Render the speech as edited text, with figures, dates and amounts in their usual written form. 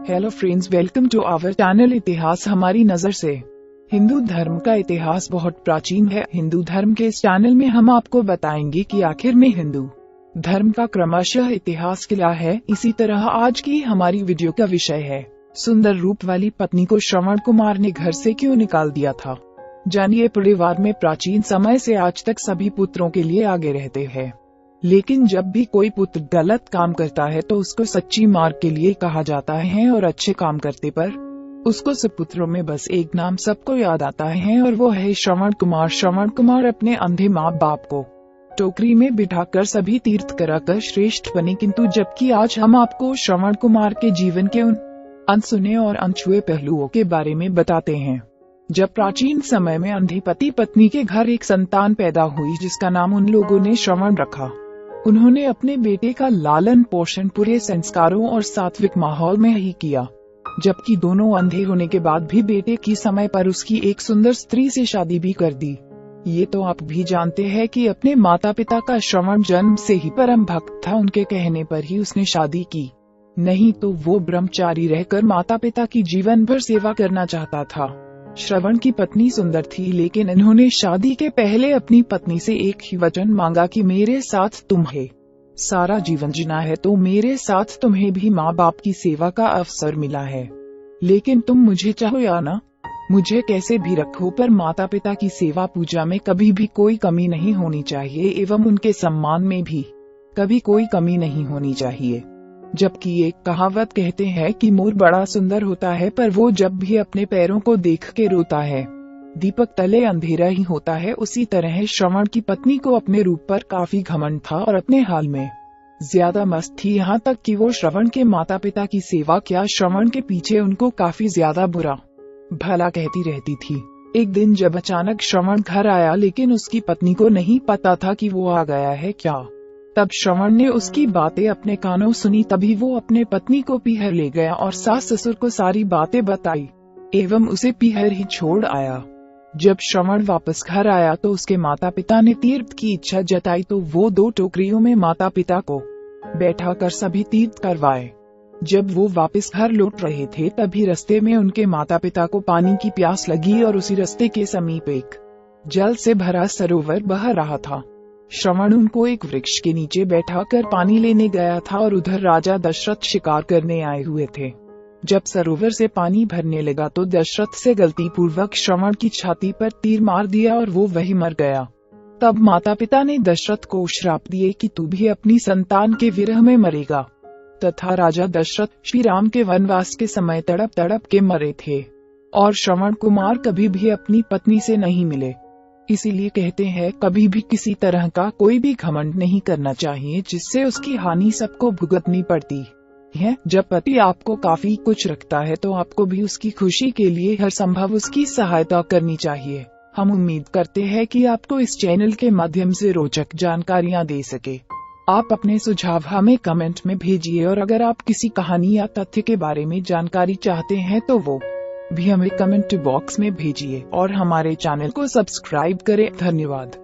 Hello friends, welcome to our channel इतिहास हमारी नजर से। हिंदू धर्म का इतिहास बहुत प्राचीन है। हिंदू धर्म के इस चैनल में हम आपको बताएंगे कि आखिर में हिंदू धर्म का क्रमशः इतिहास क्या है। इसी तरह आज की हमारी वीडियो का विषय है, सुंदर रूप वाली पत्नी को श्रवण कुमार ने घर से क्यों निकाल दिया था। जानिए, परिवार में प्राचीन समय से आज तक सभी पुत्रों के लिए आगे रहते हैं, लेकिन जब भी कोई पुत्र गलत काम करता है तो उसको सच्ची मार्ग के लिए कहा जाता है, और अच्छे काम करते पर उसको सब पुत्रों में बस एक नाम सबको याद आता है, और वो है श्रवण कुमार। श्रवण कुमार अपने अंधे माँ बाप को टोकरी में बिठाकर सभी तीर्थ कराकर श्रेष्ठ बने, किंतु जबकि आज हम आपको श्रवण कुमार के जीवन के उन अनसुने और अनछुए पहलुओं के बारे में बताते हैं। जब प्राचीन समय में अंधे पति पत्नी के घर एक संतान पैदा हुई जिसका नाम उन लोगों ने श्रवण रखा। उन्होंने अपने बेटे का लालन पोषण पूरे संस्कारों और सात्विक माहौल में ही किया। जबकि दोनों अंधे होने के बाद भी बेटे की समय पर उसकी एक सुंदर स्त्री से शादी भी कर दी। ये तो आप भी जानते हैं कि अपने माता पिता का श्रवण जन्म से ही परम भक्त था, उनके कहने पर ही उसने शादी की, नहीं तो वो ब्रह्मचारी रहकर माता पिता की जीवन भर सेवा करना चाहता था। श्रवण की पत्नी सुंदर थी, लेकिन इन्होंने शादी के पहले अपनी पत्नी से एक ही वचन मांगा कि मेरे साथ तुम्हें सारा जीवन जीना है तो मेरे साथ तुम्हें भी माँ बाप की सेवा का अवसर मिला है, लेकिन तुम मुझे चाहो या ना, मुझे कैसे भी रखो, पर माता पिता की सेवा पूजा में कभी भी कोई कमी नहीं होनी चाहिए, एवं उनके सम्मान में भी कभी कोई कमी नहीं होनी चाहिए। जबकि एक कहावत कहते हैं कि मोर बड़ा सुंदर होता है, पर वो जब भी अपने पैरों को देख के रोता है, दीपक तले अंधेरा ही होता है। उसी तरह श्रवण की पत्नी को अपने रूप पर काफी घमंड था और अपने हाल में ज्यादा मस्त थी, यहाँ तक कि वो श्रवण के माता पिता की सेवा क्या, श्रवण के पीछे उनको काफी ज्यादा बुरा भला कहती रहती थी। एक दिन जब अचानक श्रवण घर आया, लेकिन उसकी पत्नी को नहीं पता था कि वो आ गया है क्या। तब श्रवण ने उसकी बातें अपने कानों सुनी। तभी वो अपने पत्नी को पीहर ले गया और सास ससुर को सारी बातें बताई एवं उसे पीहर ही छोड़ आया। जब श्रवण वापस घर आया तो उसके माता पिता ने तीर्थ की इच्छा जताई, तो वो 2 टोकरियों में माता पिता को बैठाकर सभी तीर्थ करवाए। जब वो वापस घर लौट रहे थे तभी रास्ते में उनके माता पिता को पानी की प्यास लगी, और उसी रास्ते के समीप एक जल से भरा सरोवर बह रहा था। श्रवण उनको एक वृक्ष के नीचे बैठाकर पानी लेने गया था, और उधर राजा दशरथ शिकार करने आए हुए थे। जब सरोवर से पानी भरने लगा तो दशरथ से गलती पूर्वक श्रवण की छाती पर तीर मार दिया और वो वही मर गया। तब माता पिता ने दशरथ को श्राप दिए कि तू भी अपनी संतान के विरह में मरेगा, तथा राजा दशरथ श्री राम के वनवास के समय तड़प तड़प के मरे थे, और श्रवण कुमार कभी भी अपनी पत्नी से नहीं मिले। इसीलिए कहते हैं, कभी भी किसी तरह का कोई भी घमंड नहीं करना चाहिए, जिससे उसकी हानि सबको भुगतनी पड़ती है। जब पति आपको काफी कुछ रखता है तो आपको भी उसकी खुशी के लिए हर संभव उसकी सहायता करनी चाहिए। हम उम्मीद करते हैं कि आपको इस चैनल के माध्यम से रोचक जानकारियाँ दे सके। आप अपने सुझाव हमें कमेंट में भेजिए, और अगर आप किसी कहानी या तथ्य के बारे में जानकारी चाहते हैं तो वो भी हमें कमेंट बॉक्स में भेजिए, और हमारे चैनल को सब्सक्राइब करें। धन्यवाद।